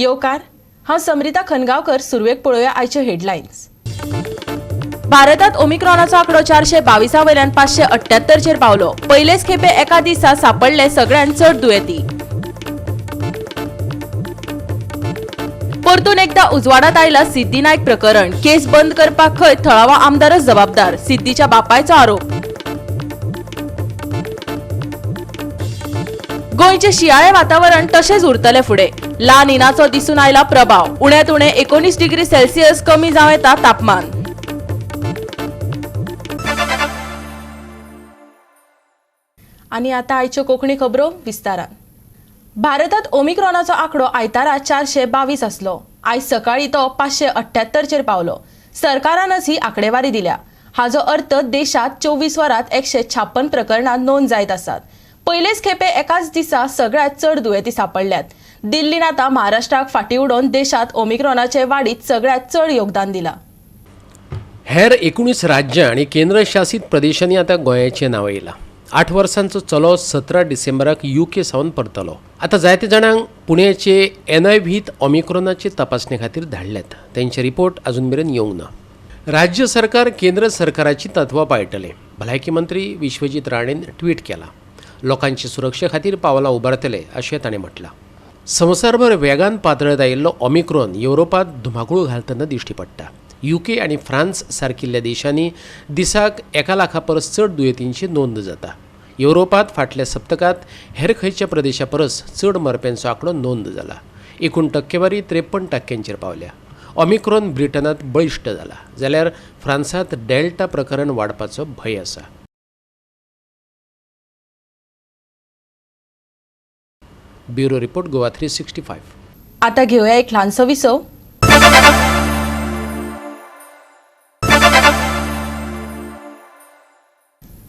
येवकार हांव समरिता खनगांवकर. सुरवेक पळोवया आयच्यो हेडलायन्स. भारतात ओमिक्रॉनाचो आंकडो 422 वयल्यान 578 चेर पावलो. पयलेच खेपे एका दिसा सांपडले सगळ्यांत चड दुयेंती. परतून एकदा उजवाडात आयला सिद्धी नायक प्रकरण. केस बंद करपाक खंय थळावा आमदारच जबाबदार. सिद्धीच्या बापायचो आरोप. गोंयचे शियाळे वातावरण तशेंच उरतले फुडें. ला निनाचो दिसून आयला प्रभाव. उण्यांत उणें 19 डिग्री सेल्सियस कमी जावं येता तापमान. आनी आतां आयच्यो कोंकणी खबरो विस्तारान. भारतात ओमिक्रॉनाचो आंकडो आयतारा 422 आसलो. आयज सकाळी तो 578 चेर पावलो. सरकारानच ही आंकडेवारी दिल्या. हाचो अर्थ देशात 24 वरांत 156 प्रकरणां नोंद जायत आसात. पयलेच खेपे एकाच दिसा सगळ्यात चड दुयेंती सांपडल्यात. दिल्लीन आतां महाराष्ट्राक फाटीं उडोवन देशात ओमिक्रॉनाचे वाडीत सगळ्यात चड योगदान दिलां. हेर 19 राज्यां आनी केंद्रशासीत प्रदेशांनी आतां गोंयाचें नांव येयलां. 8 वर्सांचो चलो 17 डिसेंबराक UK सावन परतलो. आतां जायते जाणांक पुण्याचे NIVत ओमिक्रॉनाचे तपासणे खातीर धाडल्यात. तांचे रिपोर्ट अजून मेरेन येवंक ना. राज्य सरकार केंद्र सरकाराची तत्वां पाळटले. भलायकी मंत्री विश्वजीत राणेन ट्वीट केलां. लोकांची सुरक्षे खातीर पावलां उबारतले अशें ताणें म्हटलां. संवसारभर वेगान पातळत आयिल्लो ओमिक्रॉन युरोपांत धुमाकूळ घालतना दिश्टी पडटा. UK आनी फ्रांस सारकिल्ल्या देशांनी दिसाक 1 लाखा परस चड दुयेंतींची नोंद जाता. युरोपांत फाटल्या सप्तकांत हेर खंयच्या प्रदेशा परस चड मरप्यांचो आंकडो नोंद जाला. एकूण टक्केवारी 53% पावल्या. ओमिक्रॉन ब्रिटनांत बळिश्ट जाला जाल्यार फ्रांसांत डेल्टा प्रकरण वाडपाचो भंय आसा. Bureau report Goa 365. आतां घेवया एक ल्हानसो विसव.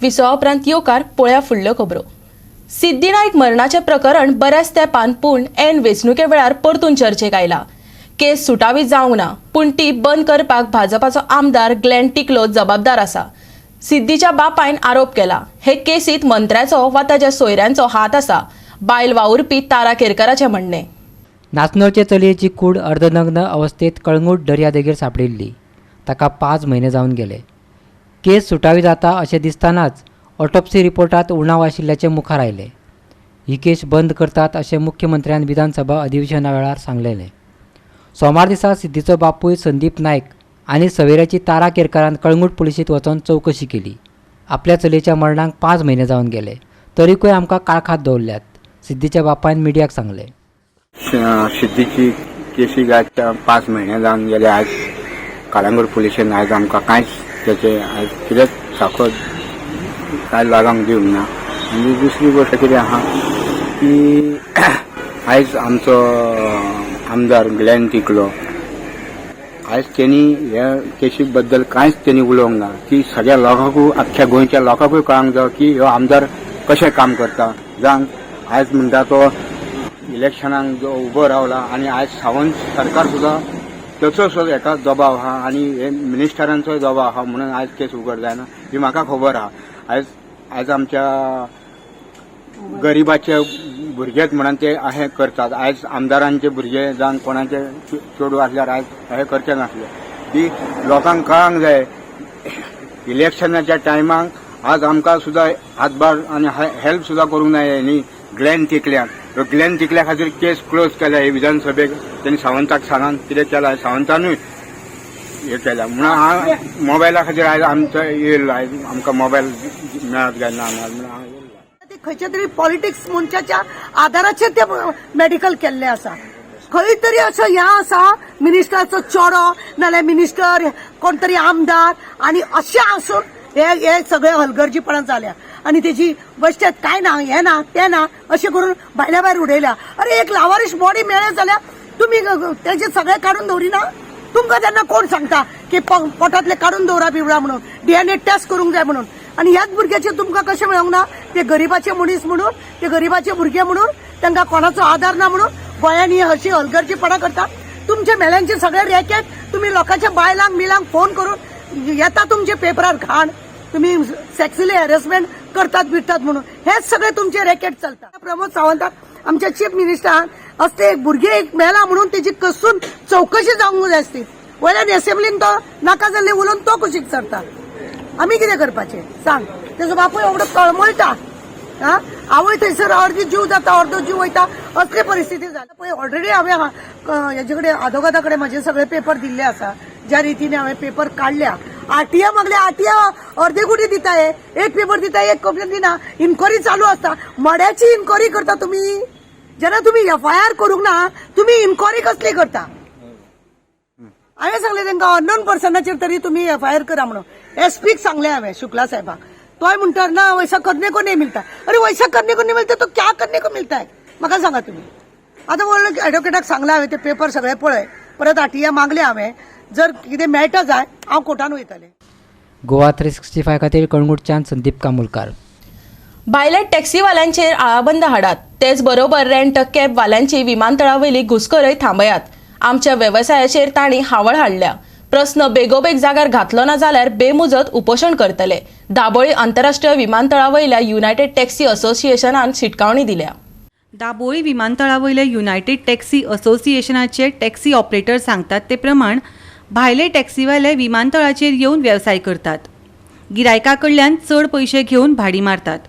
विसवा उपरांत येवकार पळया फुडल्यो खबरो. सिद्धी नायक मरणाचें प्रकरण बऱ्याच तेंपान पूण वेंचणुके वेळार परतून चर्चेक आयला. केस सुटावी जावंक ना पूण ती बंद करपाक भाजपाचो आमदार ग्लेन टिकलो जबाबदार आसा. सिद्धीच्या बापायन आरोप केला. हे केसीत मंत्र्याचो वा ताच्या सोयऱ्यांचो हात आसा. बायल वावुरपी तारा केरकराचें म्हणणें. नाचणोचे चलयेची कूड अर्धनग्न अवस्थेत कळंगूट दर्यादेगेर सापडिल्ली. ताका 5 म्हयने जावन गेले. केस सुटावी जाता अशें दिसतानाच ऑटोप्सी रिपोर्टांत उणाव आशिल्ल्याचें मुखार आयलें. ही केस बंद करतात अशें मुख्यमंत्र्यान विधानसभा अधिवेशना वेळार सांगलेलें. सोमार दिसा सिद्धीचो बापूय संदीप नायक आनी सवेऱ्याची तारा केरकारान कळंगूट पुलिशींत वचोन चवकशी केली. आपल्या चलयेच्या मरणाक 5 म्हयने जावन गेले तरीकूय आमकां काळखात दवरल्यात. सिद्धीच्या बापायन मिडियाक सांगलें. सिद्धीची केसी आज 5 म्हयने जावन गेले. आज कळंगूट पुलिशेन आज आमकां कांयच त्याचे आज कितेंच साखर काय लागोंक दिवंक ना. आनी दुसरी गोष्ट कितें आहा की आयज आमचो आमदार ग्लेन टिकलो आयज तेणी ह्या केसी बद्दल कांयच तेणी उलोवंक ना. की सगळ्या लोकांकूय अख्ख्या गोंयच्या लोकांकूय कळंक जाय की हो आमदार कशें काम करता. जावं आयज म्हणटा तो इलेक्शनाक जो उबो रावला आनी आयज सावंत सरकार सुद्दां ताचो सुद्दां हेका दबाव आहा आनी हे मिनिस्टरांचोय दबाव आहा म्हणून आयज केस उगड जायना ही म्हाका खबर आहा. आयज आमच्या गरिबाचे भुरगेच म्हणून ते हे करतात. आयज आमदारांचे भुरगे जावन कोणाचे चेडूं आसल्यार आयज हे करचे नासले. ती लोकांक कळंक जाय. इलेक्शनाच्या टायमाक आज आमकां सुद्दां हातभार आनी हेल्प सुद्दां करूंक जाय न्ही ग्लेन टिकल्याक. ग्लेन टिकल्या खातीर केस क्लोज केल्या. हे विधानसभेक त्यांनी सावंताक सांगान कितें केलां सावंतानूय हे केल्या म्हणून हांव मोबायला खातीर आयज आमचो येयलो. आयज आमकां मोबायल मेळत काय ना म्हणून खंयच्या तरी पॉलिटिक्स मनशाच्या आदाराचेर ते मेडिकल केल्ले आसा. खंय तरी असो ह्या आसा मिनिस्टराचो चोडो नाल्यार मिनिस्टर कोण तरी आमदार आनी अशें आसून हे सगळे हलगर्जीपणां जाल्या आनी तेजी बेश्टेत काय ना हे ना ते ना अशें करून भायल्या भायर उडयल्या. अरे एक लावारीश बॉडी मेळ्ळे जाल्यार तुमी तेजे सगळे काडून दवरिना. तुमकां तेन्ना कोण सांगता की पोटांतले काडून दवरा बिवळा म्हणून DNA टेस्ट करूंक जाय म्हणून. आनी ह्याच भुरग्याचे तुमकां कशें मेळोंक ना. ते गरीबाचे मनीस म्हणून ते गरीबाचे भुरगे म्हणून तांकां कोणाचो आधार ना म्हणून गोंयांत ही अशी हलगर्जीपणां करता. तुमचे मेल्यांचे सगळे रॅकेट तुमी लोकांच्या बायलांक मिलांक फोन करून येता तुमचे पेपरार घाण. तुम्ही सेक्सुअली हॅरेसमेंट करतात बिरतात म्हणून हे सगळे तुमचे रॅकेट चलतात. प्रमोद सावंताक आमच्या चीफ मिनिस्टरान असते एक भुरगे एक मेला म्हणून तेजी कसून चौकशी जावंक जाय आसती. वयल्यान असेंब्लीन तो नाका जाल्ले उलोवन तो कुशीक सरता. आमी कितें करपाचें सांग. तेजो बापूय एवढो तळमळटा. आवय थंयसर अर्धी जीव जाता अर्धो जीव वयता असली परिस्थिती जाता पळय. ऑलरेडी हांवें हेजे कडेन आदोगादा कडेन म्हजे सगळे पेपर दिल्ले आसा. ज्या रितीने हांवें पेपर काढल्या. आरटीए मागले आरटीए अर्दे कुटी दिताय. एक पेपर दिताय एक कंप्लेन दिना. इन्क्वायरी चालू आसता. मड्याची इन्क्वायरी करता तुम्ही. जेन्ना तुम्ही FIR करूंक ना तुम्ही इन्क्वायरी कसली करता. हांवें सांगलें तांकां अननोन पर्सनाचेर तरी तुम्ही FIR करा म्हणून. SPक सांगलें हांवें शुक्ला साहेबाक. तोय म्हणटा ना वैसा करने को नहीं मिलता. अरे वैसा करने को नहीं मिलता तो क्या करने को मिलता है म्हाका सांगा तुम्ही. आता म्हणून ॲडव्होकेटाक सांगला हांवें ते पेपर सगळे पळय. परत आरटीए मागले हांवें. जर कितें मेळटा जाय हांव कोर्टान वयतलें. गोवा 365 खातीर कळंगूटच्यान संदीप कामुलकार. भायल्या टॅक्सीवाल्यांचेर आळाबंद हाडात. तेच बरोबर रेंट कॅब वाल्यांची विमानतळावयली घुसखोरय थांबयात. आमच्या वेवसायाचेर तांणी हावळ हाडल्या. प्रस्न बेगोबेग जाग्यार घातलो ना जाल्यार बेमुजत उपोशण करतले. दाबोळी आंतरराष्ट्रीय विमानतळावयल्या युनायटेड टॅक्सी असोसिएशनान शिटकावणी दिल्या. दाबोळी विमानतळावयल्या युनायटेड टॅक्सी असोसिएशनाचे टॅक्सी ऑपरेटर सांगतात ते प्रमाण भायले टॅक्सीवाले विमानतळाचेर येवन वेवसाय करतात. गिरायका कडल्यान चड पयशे घेवन भाडी मारतात.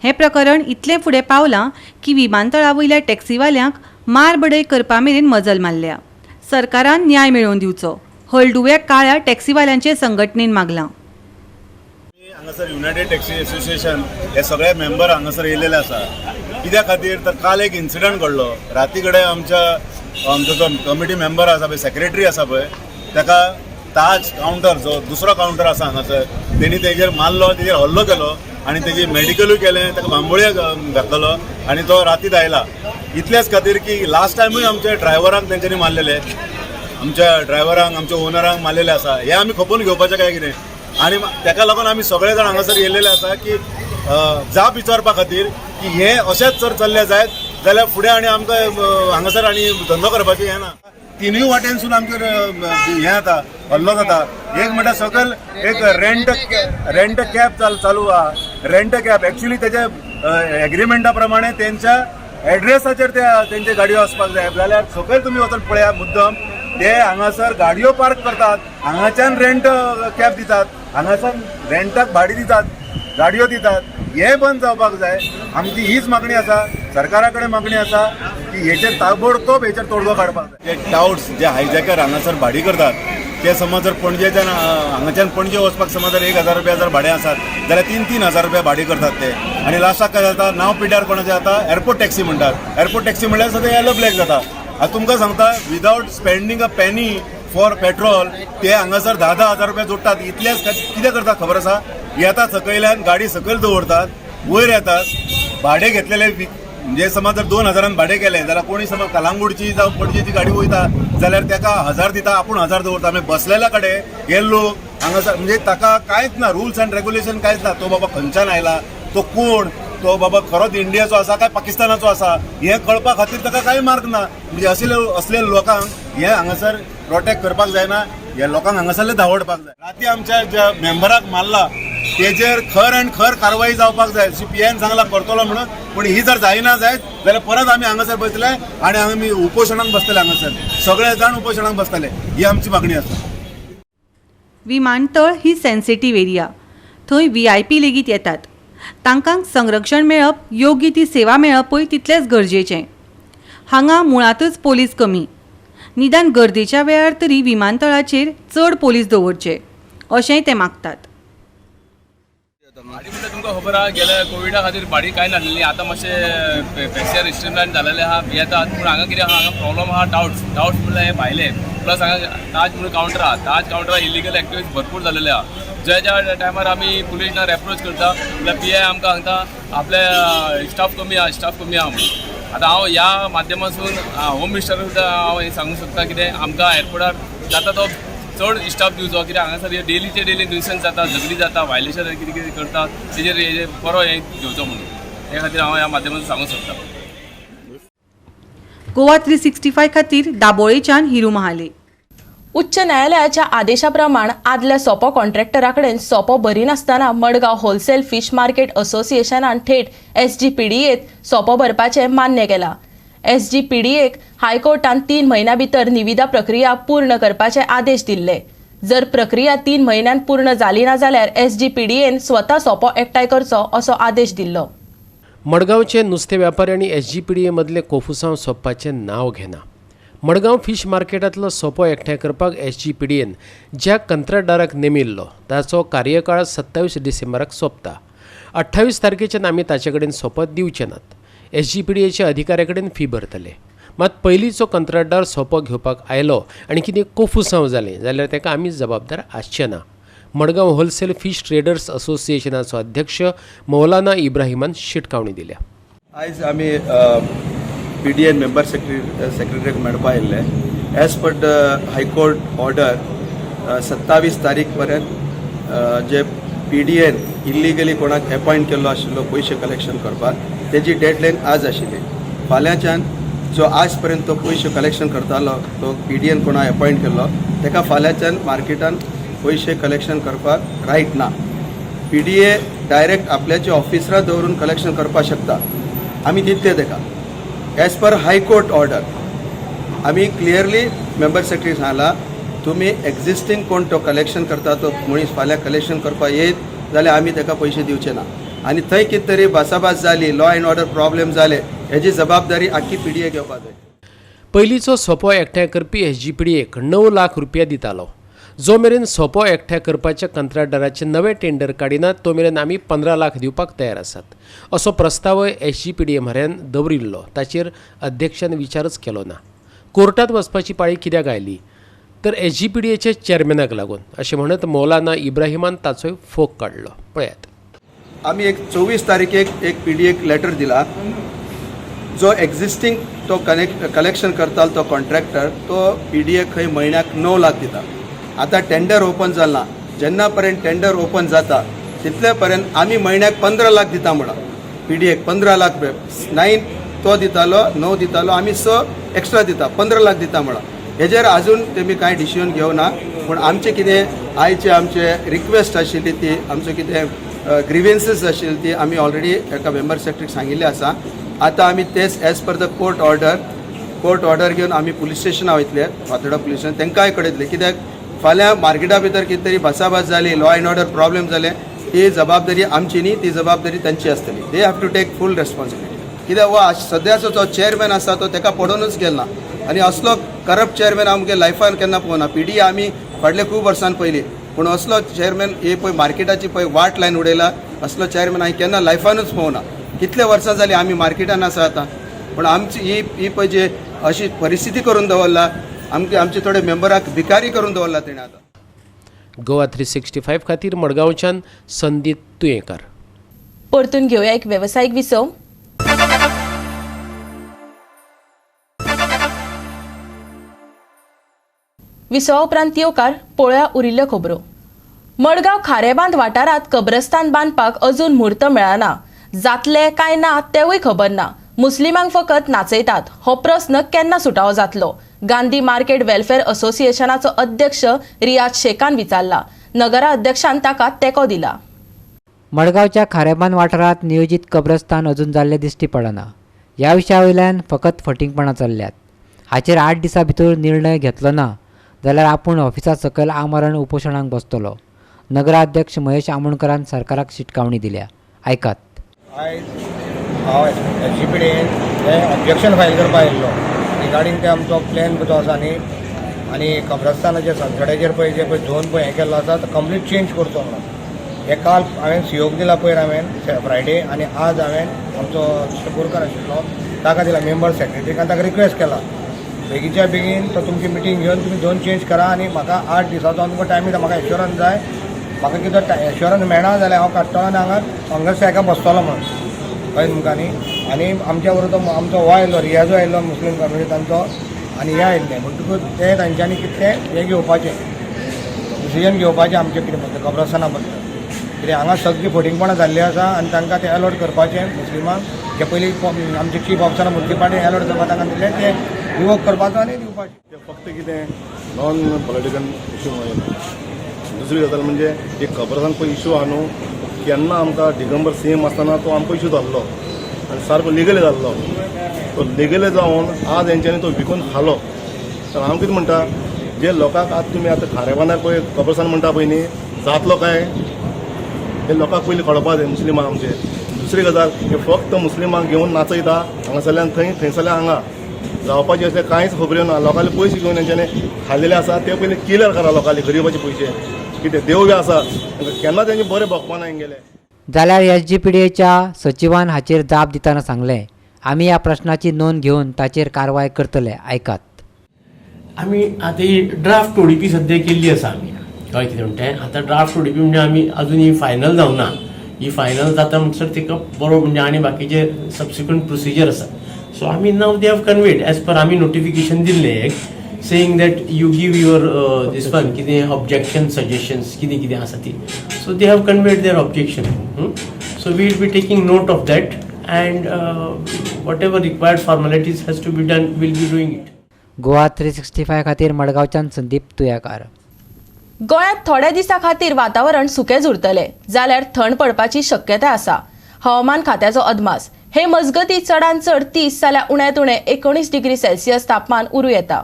हे प्रकरण इतले फुडें पावलां की विमानतळावयल्या टॅक्सीवाल्यांक मारबडय करपा मेरेन मजल मारल्या. सरकारान न्याय मेळोवन दिवचो हळडुव्या काळ्या टॅक्सीवाल्यांचे संघटनेन मागलां. हांगासर युनायटेड टॅक्सी असोसिएशन हे सगळे मेंबर हांगासर येयलेले आसा. कित्या खातीर तर काल एक इन्सिडंट घडलो. राती कडेन आमचो जो कमिटी मेंबर आसा पळय सेक्रेटरी आसा पळय ताका ताज कावंटर जो दुसरो कावंटर आसा हांगासर तेणी तेजेर मारलो तेजेर हल्लो केलो आनी तेजी मेडिकलूय केलें ताका बांबोळ्यो घातलेलो आनी तो रातीत आयला. इतलेच खातीर की लास्ट टायमूय आमच्या ड्रायव्हरांक तेंच्यांनी मारलेले. आमच्या ड्रायव्हरांक आमच्या ओनरांक मारलेले आसा. हे आमी खपोवन घेवपाचें काय कितें. आनी ताका लागून आमी सगळे जाण हांगासर येयलेले आसा की जाप विचारपा खातीर की हे अशेंच जर चल्ले जायत जाल्यार फुडें आनी आमकां हांगासर आनी धंदो करपाचें हें ना. तिनूय वाटेनसून आमचेर हें जाता हल्लो जाता. एक म्हणल्यार सकयल एक रेंट कॅब चालू आहा. रेंट कॅब एक्चुली तेजे एग्रीमेंटा प्रमाणे तेंच्या एड्रेसाचेर तेंचे गाडयो वचपाक जाय जाल्यार सकयल तुमी वचून पळया मुद्दम ते हांगासर गाडयो पार्क करतात. हांगाच्यान रेंट कॅब दितात. हांगाच्यान रेंटाक भाडी दितात. गाडयो दितात. हे बंद जावपाक जाय. आमची हीच मागणी आसा. सरकारा कडेन मागणी आसा की हेचेर ताबडतोब हेचेर तोडगो काडपाक जाय. जे टाउट्स जे हायजॅकर हांगासर भाडी करतात ते समज जर पणजेच्यान हांगाच्यान पणजे वचपाक समज जर 1000 रुपया जर भाडें आसात जाल्यार 3-3 हजार रुपया भाडी करतात ते. आनी लास्टाक काय जाता नांव पिड्यार कोणाचें जाता एअरपोर्ट टॅक्सी म्हणटात. एअरपोर्ट टॅक्सी म्हणल्यार सद्या येलो ब्लॅक जाता. आतां तुमकां सांगता without spending a penny for petrol ते हांगासर 10-10 हजार रुपया जोडटात. इतलेच कितें करतात खबर आसा. येतात सकयल्यान गाडी सकयल दवरतात वयर येतात भाडे घेतलेले म्हणजे समज जर 2000 भाडे केले जाल्यार कोणी समज कलांगूटची जावं पणजेची गाडी वयता जाल्यार ताका 1000 दिता आपूण 1000 दवरता. मागीर बसलेल्या कडेन हे लोक हांगासर म्हणजे ताका कांयच ना रूल्स अँड रेग्युलेशन कांयच ना. तो बाबा खंयच्यान आयला तो कोण तो बाबा खरोच इंडियाचो आसा काय पाकिस्तानाचो आसा हें कळपा खातीर ताका कांय मार्ग ना. म्हणजे असले लोकांक हें हांगासर प्रोटेक्ट करपाक जायना. ह्या लोकांक हांगासरले धांवडपाक जाय. राती आमच्या ज्या मेंबराक मारला तेजेर खर अँड खर कारवाई जावपाक जाय. CPIन सांगला करतलो म्हणून पूण ही जर जायना जायत जाल्यार परत आमी हांगासर बसले आनी आमी उपोशणाक बसतले. हांगासर सगळे जाण उपोशणाक बसतले. ही आमची मागणी आसा. विमानतळ ही सेन्सिटीव एरिया. थंय VIP लेगीत येतात. तांकां संरक्षण मेळप योग्य ती सेवा मेळपूय तितलेंच गरजेचें. हांगा मुळातच पोलीस कमी. निदान गर्देच्या वेळार तरी विमानतळाचेर चड पोलीस दवरचे अशेंय ते मागतात. भाडी म्हणजे तुमकां खबर आहा गेल्या कोविडा खातीर भाडी कांय नासलेली. आतां मातशें पॅसेंजर स्ट्रीमलायन जालेले आहा येतात. पूण हांगा कितें आहा हांगा प्रॉब्लम आहा टाउट्स म्हणल्यार हे भायले. प्लस हांगा ताज म्हणून कावंटर आहा. ताज कावंटरार इलिगल एक्टिविटीज भरपूर जालेले आहा. ज्या टायमार आमी पुलिसांक एप्रोच करता जाल्यार PI आमकां सांगता आपले स्टाफ कमी आहा म्हणून. आतां हांव ह्या माध्यमांतसून होम मिनिस्टराक सुद्दां हांव हें सांगूंक सोदता कितें आमकां एअरपोर्टार जाता तो चड स्टाफ दिवचो. कित्याक हांगासर डेलीचे डेली न्युसन्स जाता झगडी जाता वायलेशन कितें कितें करतात तेजेर बरो हें घेवचो म्हणून हे खातीर हांव ह्या माध्यमांतून सांगूंक सोदता. गोवा 365 खातीर दाबोळेच्यान हिरू महाले. उच्च न्यायालयाच्या आदेशाप्रमाण आदल्या सोपो कॉन्ट्रॅक्टरा कडेन सोपो भरी नासतना मडगांव होलसेल फिश मार्केट असोसिएशनान थेट SGPDAत सोपो भरपाचें मान्य केलां. SGPDAक हायकोर्टान 3 म्हयन्यां भितर निविदा प्रक्रिया पूर्ण करपाचे आदेश दिल्ले. जर प्रक्रिया 3 म्हयन्यान पूर्ण जाली ना जाल्यार SGPDAन स्वता सोपो एकठांय करचो असो आदेश दिल्लो. मडगांवचे नुस्तें व्यापारी आनी SGPDA मदले कोफुसांव सोंपपाचें नांव घेना. मडगांव फिश मार्केटांतलो सोपो एकठांय करपाक SGPDAन ज्या कंत्राटदाराक नेमिल्लो ताचो कार्यकाळ 27 डिसेंबराक सोंपता. 28 तारखेच्यान आमी ताचे कडेन सोपत दिवचे नात. SGPDAचे अधिकाऱ्या कडेन फी भरतले. मात पयलींचो कंत्राटदार सोपो घेवपाक आयलो आनी कितें कोफुसांव जालें जाल्यार ताका आमी जबाबदार आसचे ना. मडगांव होलसेल फिश ट्रेडर्स असोसिएशनाचो अध्यक्ष मौलाना इब्राहिमान शिटकावणी दिल्या. आयज आमी PDN मेंबर सेक्रेटरीक मेळपा आयिल्ले. As per the high court order 27 तारीख पर्यंत जे PDN इल्लिगली कोणाक अपॉयंट केल्लो आशिल्लो पयशे कलेक्शन करपाक तेजी डेडलायन आज आशिल्ली. फाल्यांच्यान जो आज पर्यंत तो पयशे कलेक्शन करतालो तो PDN कोणा अपॉयंट केल्लो ताका फाल्यांच्यान मार्केटान पयशे कलेक्शन करपाक रायट ना. PDA डायरेक्ट आपल्याचे ऑफिसरां दवरून कलेक्शन करपाक शकता. आमी दिते ताका एज पर हायकोर्ट ऑर्डर. आमी क्लियरली मेंबर सेक्रेटरी सांगला तुमी एक्झिस्टींग कोण तो कलेक्शन करता तो मनीस फाल्यां कलेक्शन करपाक येत जाल्यार आमी ताका पयशे दिवचे ना. आनी थंय कितें तरी भासाभास जाली लॉ एंड ऑर्डर प्रॉब्लेम जाले हेजी जबाबदारी आख्खी PDA घेवपाक जाय. पयलींचो सोपो एकठांय करपी SGPDAक 9 लाख रुपया दितालो. जो मेरेन सोपो एकठांय करपाच्या कंत्राटदाराचे नवे टेंडर काडिनात तो मेरेन आमी 15 लाख दिवपाक तयार आसात असो प्रस्तावय SGPDA म्हऱ्यान दवरिल्लो. ताचेर अध्यक्षान विचारच केलो ना. कोर्टात वचपाची पाळी कित्याक आयली तर SGPDAचे चेअरमॅनाक लागून अशें म्हणत मौलाना इब्राहिमान ताचोय फोग काडलो. पळयात. आमी एक 24 तारखेक एक PDAक लेटर दिला. जो एक्झिस्टींग तो कलेक्शन करतालो तो कॉन्ट्रॅक्टर तो PDA खंय म्हयन्याक 9 लाख दिता. आतां टेंडर ओपन जालां. जेन्ना पर्यंत टेंडर ओपन जाता तितले पर्यंत आमी म्हयन्याक 15 लाख दिता म्हणून PDAक 15 लाख 9 तो दितालो 9 दितालो आमी 6 एक्स्ट्रा दिता 15 लाख दिता म्हणून. हेजेर अजून तेमी कांय डिसिजन घेवना. पूण आमचे कितें आयचे आमचे रिक्वेस्ट आशिल्ली ती आमचो कितें ग्रिवेन्सीस आशिल्ली ती आमी ऑलरेडी एका मेंबर सेक्रेटरीक सांगिल्ले आसा. आतां आमी तेच as per the court order घेवन आमी पुलीस स्टेशनां वयतले फातोर्डा पुलीस स्टेशन तांकांय कळयतले. कित्याक फाल्यां मार्केटा भितर कितें तरी भासाभास जाली लॉ एंड ऑर्डर प्रॉब्लेम जाले ही जबाबदारी आमची न्ही ती जबाबदारी तांची आसतली. They have to take full responsibility. कित्याक हो सद्याचो जो चेअरमॅन आसा तो ताका पडोवनूच गेलना आनी असलो करप्ट चेअरमॅन आमगे लायफान केन्ना पळोवना. PDA आमी फाटले खूब वर्सां पयलीं पूण असलो चेअरमॅन हे पळय मार्केटाची पळय वाट लायन उडयला असलो चेअरमॅन हांवें केन्ना लायफानूच पळोवना. कितले वर्सां जालीं आमी मार्केटान आसा आतां पूण आमची ही पळय जी अशी परिस्थिती करून दवरला आमचे थोडे मेंबराक भिकारी करून दवरला तेणें आतां. गोवा 365 खातीर मडगांवच्यान संदीप तुयेंकार. परतून घेवया एक वेवसायीक विसव. विसवा उपरांत येवकार पळोवया उरिल्ल्यो खबरो. मडगांव खारेबांद वाठारांत कब्रस्तान बांदपाक अजून म्हूर्त मेळना. जातले काय ना तेवूय खबर ना. मुस्लिमांक फकत नाचयतात. हो प्रस्न केन्ना सुटावो जातलो गांधी मार्केट वेलफेअर असोसिएशनाचो अध्यक्ष रियाज शेखान विचारला. नगरा अध्यक्षान ताका तेंको दिला. मडगांवच्या खारेबांद वाठारांत नियोजीत कब्रस्तान अजून जाल्ले दिश्टी पडना. ह्या विशया वयल्यान फकत फटिंगपणां चल्ल्यात. हाचेर 8 दिसां भितर निर्णय घेतलो ना जाल्यार आपूण ऑफिसा सकयल आमरण उपोशणाक बसतलो. नगराध्यक्ष महेश आमोणकरान सरकाराक शिटकावणी दिल्या. आयकात. आयज हांव SGPDAन हें ऑब्जेक्शन फायल करपाक आयिल्लो रिगार्डींग ते आमचो प्लॅन जो आसा न्ही आनी कब्रस्तानाचे सनसड्याचेर पळय जे पळय झोन पळय हें केल्लो आसा तो कंप्लीट चेंज करचो म्हणून. हे काल हांवें COक दिला पयर हांवें फ्रायडे आनी आज हांवें आमचो मिस्टर बोरकार आशिल्लो ताका दिला मेंबर सेक्रेटरीक आनी ताका रिक्वेस्ट केला बेगीच्या बेगीन तो तुमची मिटींग घेवन तुमी झोन चेंज करा आनी म्हाका 8 दिसांचो तुमकां टायम दिता. म्हाका एश्युरन्स जाय. म्हाका कितें एश्युरन्स मेळना जाल्यार हांव काडटलो आनी हांगा हंगर स्ट्रायकाक बसतलो म्हणून कळ्ळें तुमकां न्ही. आनी आमच्या बरोबर आमचो हो आयिल्लो रियाजो आयिल्लो मुस्लीम कम्युनिटी तांचो आनी हे आयिल्ले म्हणटकूच ते तांच्यांनी कितें हें घेवपाचें डिसिजन घेवपाचें आमचें कितें बद्दल कब्रस्ताना बद्दल. कित्याक हांगा सगळीं फटिंगपणां जाल्लीं आसा आनी तांकां तें अलॉट करपाचें मुस्लिमांक जे पयलीं आमचे चीफ ऑफिसर मुन्सिपालिटी अलॉट करपाक तांकां दिलें तें रिवोक करपाचो आनी दिवपाचें. ते फक्त कितें नॉन पॉलिटिकल इश्यू म्हणून. दुसरी गजाल म्हणजे एक खबरदार पळय इश्यू आहा न्हू केन्ना आमकां दिगंबर CM आसतना तो आमकां इश्यू जाल्लो आनी सारको लिगली जाल्लो. तो लिगल जावन आज हेंच्यांनी तो विकून खालो. तर हांव कितें म्हणटा, जे लोकांक आतां तुमी आतां खारेबांदार पळय कब्रस्तान म्हणटा पळय न्ही, जातलो काय हे लोकांक पयलीं कळपा जाय मुस्लिमांक आमचे. दुसरी गजाल, हे फक्त मुस्लिमांक घेवन नाचयता हांगासरल्यान थंयसरल्यान हांगा जावपाचें अशें कांयच खबऱ्यो ना. लोकांले पयशे घेवन हेंच्यांनी खाल्लेले आसा ते पयलीं क्लियर करा लोकांले गरिबाचे पयशे. कितें देव बी आसा केन्ना तेंचे बरें भोगपाना गेले. जाल्यार SGPDAच्या सचिवान हाचेर जाप दितना सांगलें, आमी ह्या प्रश्नाची नोंद घेवन ताचेर कारवाय करतले. आयकात. आमी आतां ही ड्राफ्ट ODP सद्या केल्ली आसा आमी. कळ्ळें कितें म्हणटा, आतां ड्राफ्ट ODP म्हणजे आमी अजून ही फायनल जावना. ही फायनल जाता म्हणसर तिका बरो म्हणजे आनी बाकीचे सबसिक्वंट प्रोसिजर आसा. सो आमी now they have conveyed as per आमी नोटिफिकेशन दिल्लें एक saying that you give your these one कितें ऑब्जेक्शन सजेशन्स कितें कितें आसा ती. So they have conveyed their objection. So we will be taking note of that and whatever required formalities has to be done we'll be doing it. Goa 365 खातीर मडगांवच्यान संदीप तुयेकार. गोंयांत थोड्या दिसां खातीर वातावरण सुकेंच उरतलें, जाल्यार थंड पडपाची शक्यताय आसा. हवामान खात्याचो अदमास. हे मजगतीं चडांत चड 30 जाल्यार उण्यांत उणें 19 डिग्री सेल्सियस तापमान उरूं येता.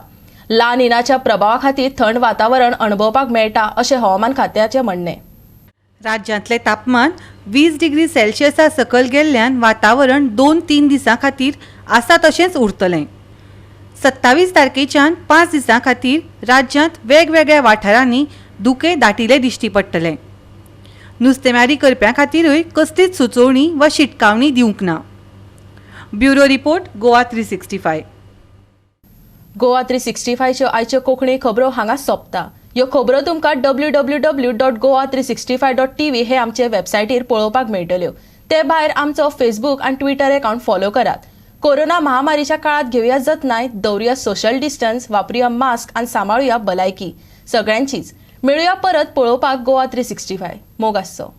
ला निनाच्या प्रभावा खातीर थंड वातावरण अणभवपाक मेळटा अशें हवामान खात्याचें म्हणणें. राज्यांतलें तापमान 20 डिग्री सेल्सियसा सकयल गेल्ल्यान वातावरण 2-3 दिसां खातीर आसा तशेंच उरतलें. 27 तारखेच्यान 5 दिसां खातीर राज्यांत वेगवेगळ्या वाठारांनी धुकें दाटिले दिश्टी पडटले. नुस्तेमारी करप्यां खातीरूय कसलीच सुचोवणी वा शिटकावणी दिवंक ना. Bureau report Goa 365. गोवा 365 च्यो आयच्यो कोंकणी खबरो हांगाच सोंपता. ह्यो खबरो तुमकां www.goa365.tv हे आमचे वेबसायटीर पळोवपाक मेळटल्यो. ते भायर आमचो फेसबूक आनी ट्विटर अकावंट फॉलो करात. कोरोना महामारीच्या काळात घेवया जतनाय, दवरुया सोशल डिस्टन्स, वापरुया मास्क आनी सांबाळुया भलायकी सगळ्यांचीच. मेळुया परत पळोवपाक गोवा 365. मोग आसचो.